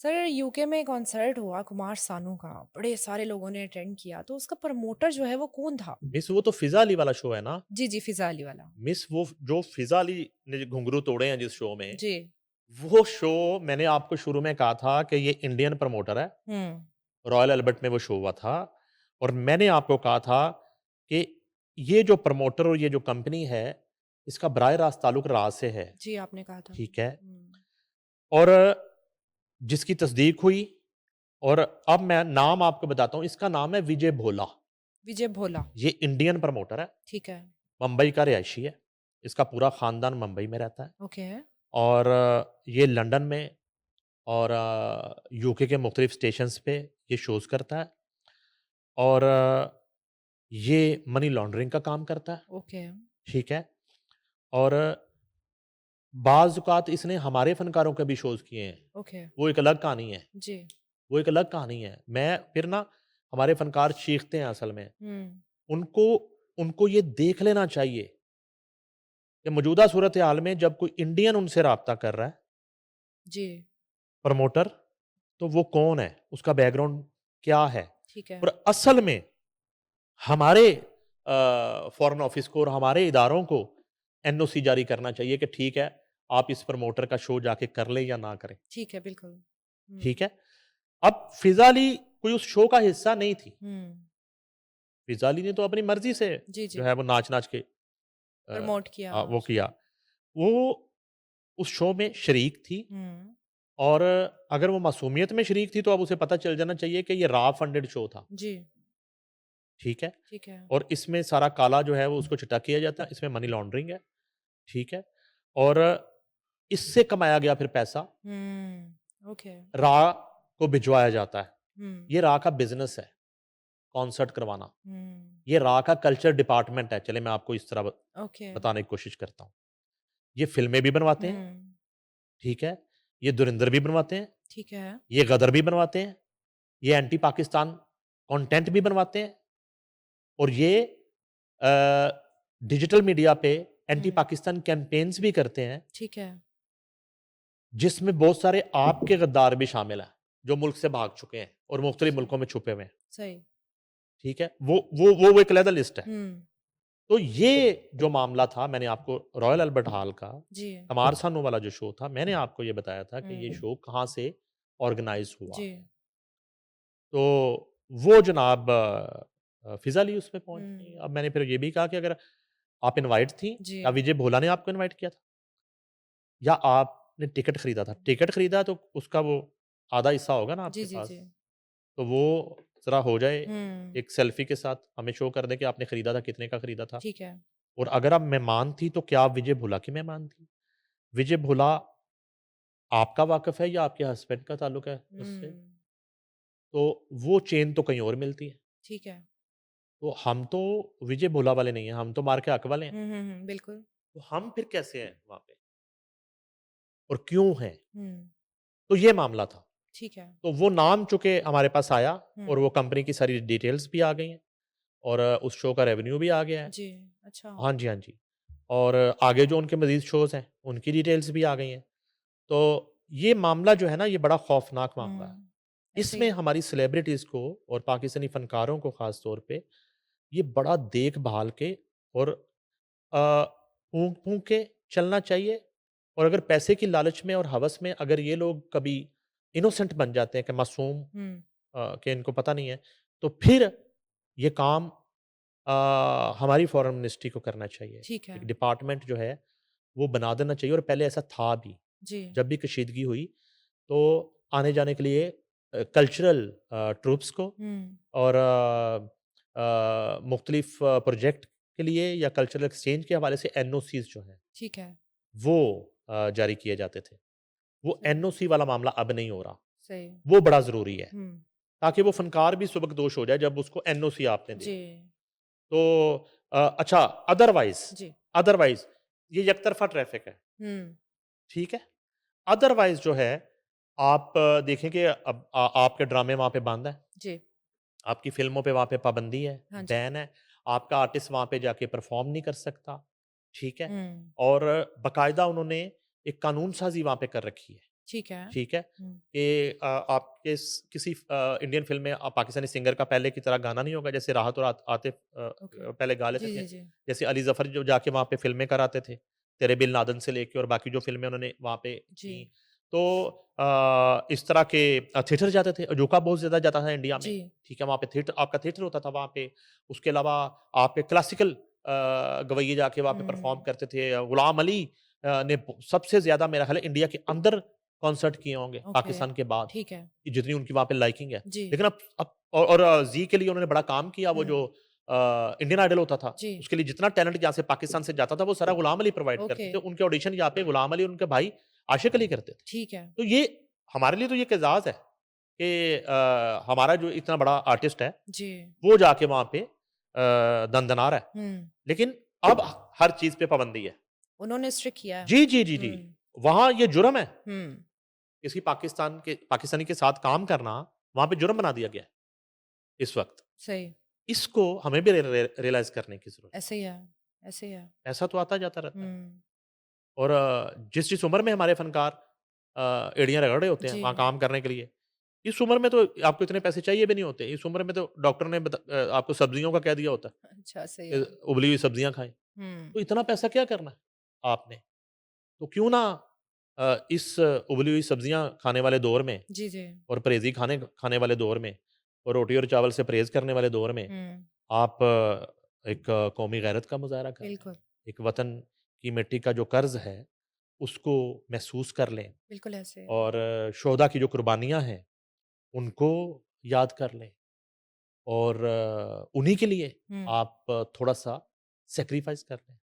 Sir UK में concert हुआ कुमार सानू का, बड़े सारे लोगों ने अटेंड किया, तो उसका प्रमोटर जो है वो कौन था? मिस वो तो फिजा अली वाला शो है ना। जी जी, फिजा अली वाला। मिस वो जो फिजा अली ने जो घुंघरू तोड़े हैं जिस शो में, जी। वो शो मैंने आपको शुरू में कहा था कि ये इंडियन प्रमोटर है। हम्म। रॉयल अल्बर्ट में वो शो हुआ था और मैंने आपको कहा था कि ये जो प्रमोटर और ये जो कंपनी है, इसका बराह रास्त ताल्लुक राज से है। जी, आपने कहा था। ठीक है। और जिसकी तस्दीक हुई और अब मैं नाम आपको बताता हूँ, इसका नाम है विजय भोला। विजय भोला। ये इंडियन प्रमोटर है, ठीक है। मुंबई का रिहायशी है। इसका पूरा खानदान मुंबई में रहता है ओके। और ये लंदन में और यूके के मुख्तलिफ स्टेशंस पे ये शोज़ करता है और ये मनी लॉन्ड्रिंग का काम करता है। ओके। ठीक है। और बाज़ औक़ात इसने हमारे फ़नकारों के भी शोज़ किए हैं। ओके। वो एक अलग कहानी है। जी। वो एक अलग कहानी है। मैं फिर ना हमारे फ़नकार चीखते हैं असल में। हम्म। उनको उनको ये देख लेना चाहिए कि मौजूदा सूरत-ए-हाल में जब कोई इंडियन उनसे राब्ता कर रहा है, जी। प्रमोटर, तो वो कौन है? उसका बैकग्राउंड क्या है? ठीक है। और असल में हमारे फ़ॉरेन ऑफ़िस को और हमारे इदारों को एनओसी जारी करना चाहिए कि ठीक है, आप इस प्रमोटर का शो जाके कर लें या ना करें। ठीक है, बिल्कुल। ठीक है? अब फ़िज़ा अली कोई उस शो का हिस्सा नहीं थी। हम्म। फ़िज़ा अली ने तो अपनी मर्ज़ी से जी जो जी, है वो नाच-नाच के प्रमोट किया। वो जी। किया। वो उस शो में शरीक थी हम्म। और अगर वो मासूमियत में शरीक थी तो अब उसे पता चल जाना चाहिए कि ये रॉ फंडेड शो था। जी। ठीक है? ठीक है। और इसमें सारा काला जो है वो उसको चिट्टा किया जाता है, इसमें मनी लॉन्ड्रिंग है। ठीक है? और इससे कमाया गया फिर पैसा ओके। रॉ को भिजवाया जाता है। हम्म। ये रॉ का बिज़नेस है, कॉन्सर्ट करवाना। हम्म। ये रॉ का कल्चर डिपार्टमेंट है। चलिए मैं आपको इस तरह ओके। बताने की कोशिश करता हूँ। ये फ़िल्में भी बनवाते हैं, हम्म। ठीक है? ये धुरंधर भी बनवाते हैं, ठीक है। ये गदर भी बनवाते हैं, ये एंटी पाकिस्तान कंटेंट भी बनवाते हैं और ये अ, डिजिटल मीडिया पे एंटी हम्म। पाकिस्तान कैम्पेन्स भी करते हैं, ठीक है। जिसमें बहुत सारे आपके गद्दार भी शामिल हैं, जो मुल्क से भाग चुके हैं और मुख्तलिफ सही। मुल्कों में छुपे हुए हैं। सही। ठीक है? वो एक अलग लिस्ट है। हम्म। तो ये जो मामला था मैंने आपको रॉयल अल्बर्ट हॉल का जी। कमार सानू वाला जो शो था, मैंने आपको ये बताया था कि ये हम्म। शो कहाँ से ऑर्गेनाइज़ हुआ। जी। तो वो जनाब फ़िज़ा अली उसमें पहुँच गई। अब हम्म। मैंने फिर ये भी कहा कि अगर आप इनवाइट थीं, जी। क्या विजय भोला ने आपको इनवाइट किया था? या आपने टिकट खरीदा था? टिकट खरीदा तो उसका वो आधा हिस्सा होगा ना जी आपके जी जी। पास। तो वो ज़रा हो जाए, हम्म। एक सेल्फ़ी के साथ हमें शो कर दें कि आपने खरीदा था, कितने का खरीदा था। ठीक है। और अगर आप मेहमान थी, तो क्या आप विजय भोला की मेहमान थी? विजय भोला आपका वाक़िफ़ है या आपके हस्बैंड का ताल्लुक है उससे? हम्म। तो वो चेन तो कहीं और मिलती है। ठीक है। तो हम तो विजय भोला वाले नहीं हैं, हम तो मार के हक वाले हैं। बिल्कुल। तो हम फिर कैसे हैं वहाँ पे और क्यों हैं? हम्म। तो ये मामला था। ठीक है। तो वो नाम चूँकि हमारे पास आया और वो हम्म। कंपनी की सारी डिटेल्स भी आ गई हैं और उस शो का रेवेन्यू भी आ गया है। जी। अच्छा। हाँ जी, हाँ जी। और आगे जो उनके मज़ीद शोज़ हैं, उनकी डिटेल्स भी आ गई हैं। तो ये मामला जो है ना, ये बड़ा खौफ़नाक मामला है। ऐसे ही इसमें है। हमारी सेलिब्रिटीज़ को और पाकिस्तानी फ़नकारों को ख़ास तौर पे ये बड़ा देख-भाल के और फूँक-फूँक के चलना चाहिए और अगर पैसे की लालच में और हवस में अगर ये लोग कभी इनोसेंट बन जाते हैं कि मासूम हम्म। कि इनको पता नहीं है, तो फिर ये काम हमारी फ़ॉरेन मिनिस्ट्री को करना चाहिए। ठीक है। एक डिपार्टमेंट जो है, वो बना देना चाहिए और पहले ऐसा था भी। जी। जब भी कशीदगी हुई, तो आने-जाने के लिए कल्चरल ट्रूप्स को हम्म। और मुख्तलिफ प्रोजेक्ट के लिए या कल्चरल एक्सचेंज के हवाले से एनओसीज़ जो हैं, ठीक है। वो जारी किए जाते थे। वो सही। एनओसी वाला मामला अब नहीं हो रहा। सही। वो बड़ा ज़रूरी है, हम्म। ताकि वो फ़नकार भी सुबकदोश हो जाए जब उसको एनओसी आपने दे जी। दी। तो अच्छा अदरवाइज़ जी। अदरवाइज़ ये एकतरफ़ा ट्रैफ़िक है, हम्म। ठीक है? अदरवाइज़ जो है, आप देखें कि अब आपके ड्रामे वहाँ पे बंद हैं। जी। आपकी फ़िल्मों पे वहाँ पे पाबंदी है, हाँ जी। बैन है। आपका आर्टिस्ट वहाँ पे जाके परफ़ॉर्म नहीं कर सकता, ठीक है? हम्म। और बाकायदा उन्होंने एक कानून साज़ी वहाँ पे कर रखी है। ठीक है। ठीक है? हुँ, कि आपके किसी इंडियन फ़िल्म में पाकिस्तानी सिंगर का पहले की तरह गाना नहीं होगा, जैसे राहत और आतिफ़ ओके। पहले गा लेते जी, थे। जी, जी। जैसे अली ज़फ़र जो जाके वहाँ पे फ़िल्में कराते थे, तेरे बिल नादन से लेके और बाकी जो फ़िल्में उन्होंने वहाँ पे जी, की। तो इस तरह के थिएटर जाते थे, अजोका बहुत ज़्यादा जाता था इंडिया में, जी। ठीक है? वहाँ पे थिएटर आपका थिएटर होता था वहाँ पे। उसके अलावा आप क्लासिकल गवैये जाके वहाँ पे परफ़ॉर्म हुँ, करते थे। गुलाम अली ने सबसे ज़्यादा मेरा ख़्याल है इंडिया के अंदर कॉन्सर्ट किए होंगे ओके। पाकिस्तान के बाद, ठीक है। जितनी उनकी वहाँ पे लाइकिंग है। जी, लेकिन अब ज़ी के लिए उन्होंने बड़ा काम किया, वो हुँ, जो इंडियन आइडल होता था, जी, उसके लिए जितना टैलेंट यहाँ से पाकिस्तान से जाता था, वो सारा गुलाम अली प्रोवाइड करते ओके, थे। उनके ऑडिशन यहाँ पे गुलाम अली और उनके भाई आशिक अली करते थे। ठीक है। तो ये हमारे लिए तो ये एक एज़ाज़ है कि हमारा जो इतना बड़ा आर्टिस्ट है, जी, वो जाके वहाँ पे दनदना रहा है। हुँ, लेकिन अब हर चीज़ पे पाबंदी है। उन्होंने स्ट्रिक्ट किया है। जी, जी, जी, जी। हुँ, वहाँ ये जुर्म है। हुँ, किसी पाकिस्तानी के साथ काम करना, वहाँ पे जुर्म बना दिया गया है, इस वक़्त। सही, इसको हमें भी रियलाइज़ करने की ज़रूरत ऐसे ही है, ऐसे ही है। है। ऐसा तो आता जाता रहता है। हुँ, और जिस उम्र में हमारे फ़नकार एड़ियाँ रगड़ रहे होते हैं, जी, वहाँ काम करने के लिए, इस उम्र में तो आपको इतने पैसे चाहिए भी नहीं होते। इस उम्र में तो डॉक्टर ने आपको सब्ज़ियों का कह दिया होता अच्छा सही है है। कि उबली हुई सब्ज़ियाँ खाएँ। हुँ, तो इतना पैसा क्या करना है आपने? तो क्यों ना इस उबली हुई सब्ज़ियाँ खाने वाले दौर में जी, जी, और परहेज़ी खाने खाने वाले दौर में और रोटी और चावल से परहेज़ करने वाले दौर में हुँ, आप एक कौमी गैरत का मुज़ाहरा कर लें। बिल्कुल, एक वतन की मिट्टी का जो कर्ज़ है, उसको महसूस कर लें बिल्कुल ऐसे। और शोहदा की जो कुर्बानियाँ हैं, उनको याद कर लें और उन्हीं के लिए हुँ, आप थोड़ा-सा सैक्रिफ़ाइस कर लें।